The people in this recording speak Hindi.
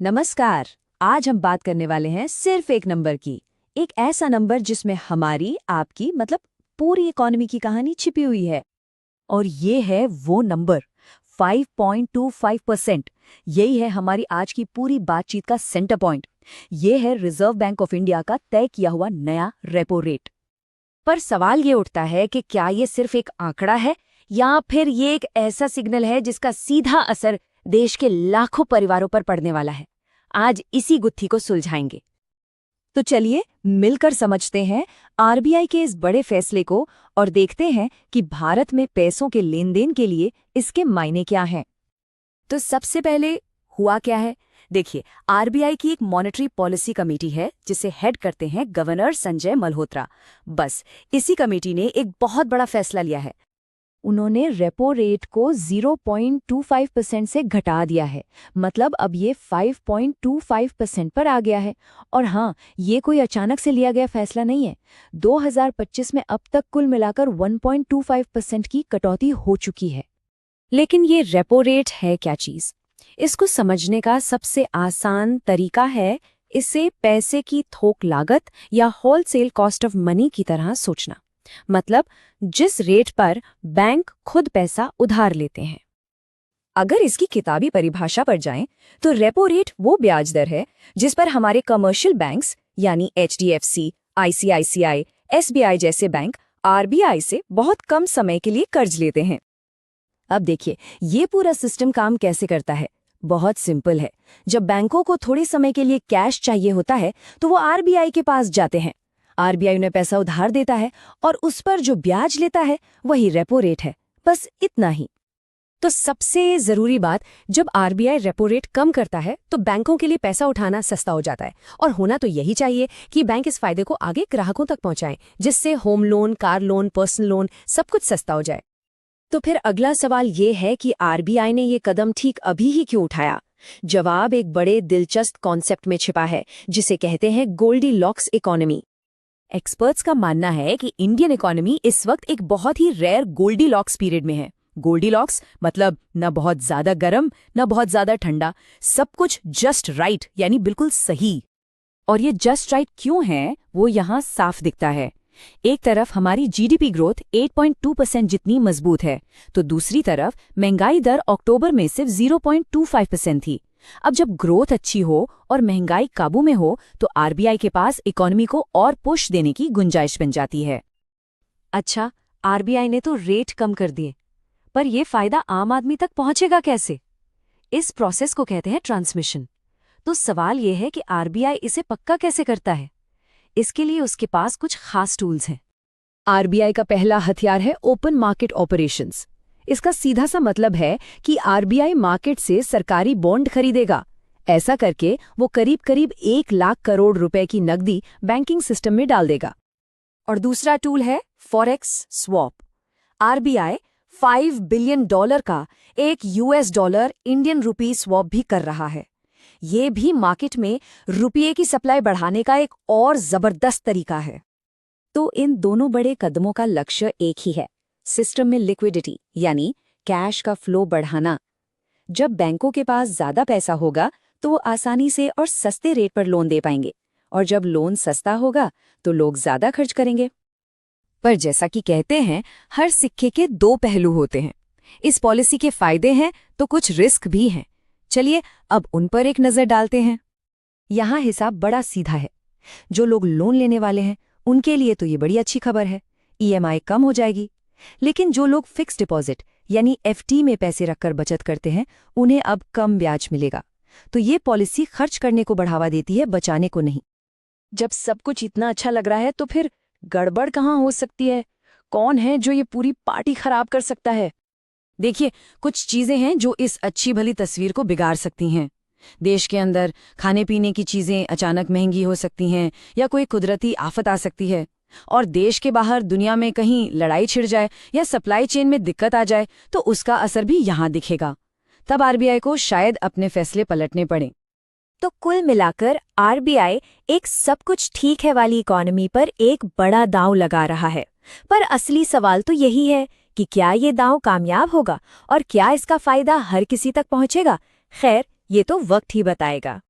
नमस्कार। आज हम बात करने वाले हैं सिर्फ एक नंबर की। एक ऐसा नंबर जिसमें हमारी, आपकी मतलब पूरी इकोनॉमी की कहानी छिपी हुई है। और ये है वो नंबर 5.25%। यही है हमारी आज की पूरी बातचीत का सेंटर पॉइंट। ये है रिजर्व बैंक ऑफ इंडिया का तय किया हुआ नया रेपो रेट। पर सवाल ये उठता है कि क्या ये सिर्फ एक आंकड़ा है या फिर ये एक ऐसा सिग्नल है जिसका सीधा असर देश के लाखों परिवारों पर पड़ने वाला है। आज इसी गुत्थी को सुलझाएंगे। तो चलिए मिलकर समझते हैं आरबीआई के इस बड़े फैसले को और देखते हैं कि भारत में पैसों के लेन देन के लिए इसके मायने क्या हैं। तो सबसे पहले हुआ क्या है, देखिए, आरबीआई की एक मॉनेटरी पॉलिसी कमेटी है जिसे हेड करते हैं गवर्नर संजय मल्होत्रा। बस इसी कमेटी ने एक बहुत बड़ा फैसला लिया है। उन्होंने रेपो रेट को 0.25% से घटा दिया है। मतलब अब ये 5.25% पर आ गया है। और हाँ, ये कोई अचानक से लिया गया फैसला नहीं है। 2025 में अब तक कुल मिलाकर 1.25% की कटौती हो चुकी है। लेकिन ये रेपो रेट है क्या चीज़? इसको समझने का सबसे आसान तरीका है इसे पैसे की थोक लागत या होलसेल कॉस्ट ऑफ मनी की तरह सोचना। मतलब जिस रेट पर बैंक खुद पैसा उधार लेते हैं। अगर इसकी किताबी परिभाषा पर जाएं, तो रेपो रेट वो ब्याज दर है जिस पर हमारे कमर्शियल बैंक्स यानी एचडीएफसी, आईसीआईसीआई, एसबीआई जैसे बैंक आरबीआई से बहुत कम समय के लिए कर्ज लेते हैं। अब देखिए, ये पूरा सिस्टम काम कैसे करता है। बहुत सिंपल है। जब बैंकों को थोड़े समय के लिए कैश चाहिए होता है तो वो आरबीआई के पास जाते हैं। आरबीआई उन्हें पैसा उधार देता है और उस पर जो ब्याज लेता है वही रेपो रेट है। बस इतना ही। तो सबसे जरूरी बात, जब आरबीआई रेपो रेट कम करता है तो बैंकों के लिए पैसा उठाना सस्ता हो जाता है। और होना तो यही चाहिए कि बैंक इस फायदे को आगे ग्राहकों तक पहुंचाएं, जिससे home loan, car loan, personal loan सब कुछ सस्ता हो जाए। तो फिर अगला सवाल ये है कि आरबीआई ने ये कदम ठीक अभी ही क्यों उठाया? जवाब एक बड़े दिलचस्प कॉन्सेप्ट में छिपा है जिसे कहते हैं गोल्डीलॉक्स इकोनॉमी। एक्सपर्ट्स का मानना है कि इंडियन इकोनॉमी इस वक्त एक बहुत ही रेयर गोल्डीलॉक्स पीरियड में है। गोल्डीलॉक्स मतलब न बहुत ज्यादा गर्म न बहुत ज्यादा ठंडा, सब कुछ जस्ट राइट, यानी बिल्कुल सही। और ये जस्ट राइट क्यों है वो यहाँ साफ दिखता है। एक तरफ हमारी जीडीपी ग्रोथ 8.2% जितनी मजबूत है, तो दूसरी तरफ महंगाई दर अक्टूबर में सिर्फ 0.25% थी। अब जब ग्रोथ अच्छी हो और महंगाई काबू में हो तो आरबीआई के पास इकोनॉमी को और पुश देने की गुंजाइश बन जाती है। अच्छा, आरबीआई ने तो रेट कम कर दिए, पर यह फायदा आम आदमी तक पहुंचेगा कैसे? इस प्रोसेस को कहते हैं ट्रांसमिशन। तो सवाल यह है कि आरबीआई इसे पक्का कैसे करता है? इसके लिए उसके पास कुछ खास टूल्स हैं। आरबीआई का पहला हथियार है ओपन मार्केट ऑपरेशंस। इसका सीधा सा मतलब है कि आरबीआई मार्केट से सरकारी बॉन्ड खरीदेगा। ऐसा करके वो करीब करीब 1 लाख करोड़ रुपए की नकदी बैंकिंग सिस्टम में डाल देगा। और दूसरा टूल है फॉरेक्स स्वैप। आरबीआई $5 बिलियन का एक US dollar Indian rupee swap भी कर रहा है। ये भी मार्केट में रुपये की सप्लाई बढ़ाने का एक और जबरदस्त तरीका है। तो इन दोनों बड़े कदमों का लक्ष्य एक ही है, सिस्टम में लिक्विडिटी यानी कैश का फ्लो बढ़ाना। जब बैंकों के पास ज्यादा पैसा होगा तो वो आसानी से और सस्ते रेट पर लोन दे पाएंगे, और जब लोन सस्ता होगा तो लोग ज्यादा खर्च करेंगे। पर जैसा कि कहते हैं, हर सिक्के के 2 पहलू होते हैं। इस पॉलिसी के फायदे हैं तो कुछ रिस्क भी हैं। चलिए अब उन पर एक नजर डालते हैं। यहाँ हिसाब बड़ा सीधा है। जो लोग लोन लेने वाले हैं उनके लिए तो ये बड़ी अच्छी खबर है, ईएमआई कम हो जाएगी। लेकिन जो लोग फिक्स डिपॉजिट यानी एफडी में पैसे रखकर बचत करते हैं उन्हें अब कम ब्याज मिलेगा। तो ये पॉलिसी खर्च करने को बढ़ावा देती है, बचाने को नहीं। जब सब कुछ इतना अच्छा लग रहा है तो फिर गड़बड़ कहाँ हो सकती है? कौन है जो ये पूरी पार्टी खराब कर सकता है? देखिए, कुछ चीजें हैं जो इस अच्छी भली तस्वीर को बिगाड़ सकती हैं। देश के अंदर खाने पीने की चीजें अचानक महंगी हो सकती हैं या कोई कुदरती आफत आ सकती है। और देश के बाहर दुनिया में कहीं लड़ाई छिड़ जाए या सप्लाई चेन में दिक्कत आ जाए तो उसका असर भी यहाँ दिखेगा। तब आरबीआई को शायद अपने फैसले पलटने पड़े। तो कुल मिलाकर आरबीआई एक सब कुछ ठीक है वाली इकोनॉमी पर एक बड़ा दांव लगा रहा है। पर असली सवाल तो यही है कि क्या ये दांव कामयाब होगा और क्या इसका फायदा हर किसी तक पहुंचेगा? खैर, ये तो वक्त ही बताएगा।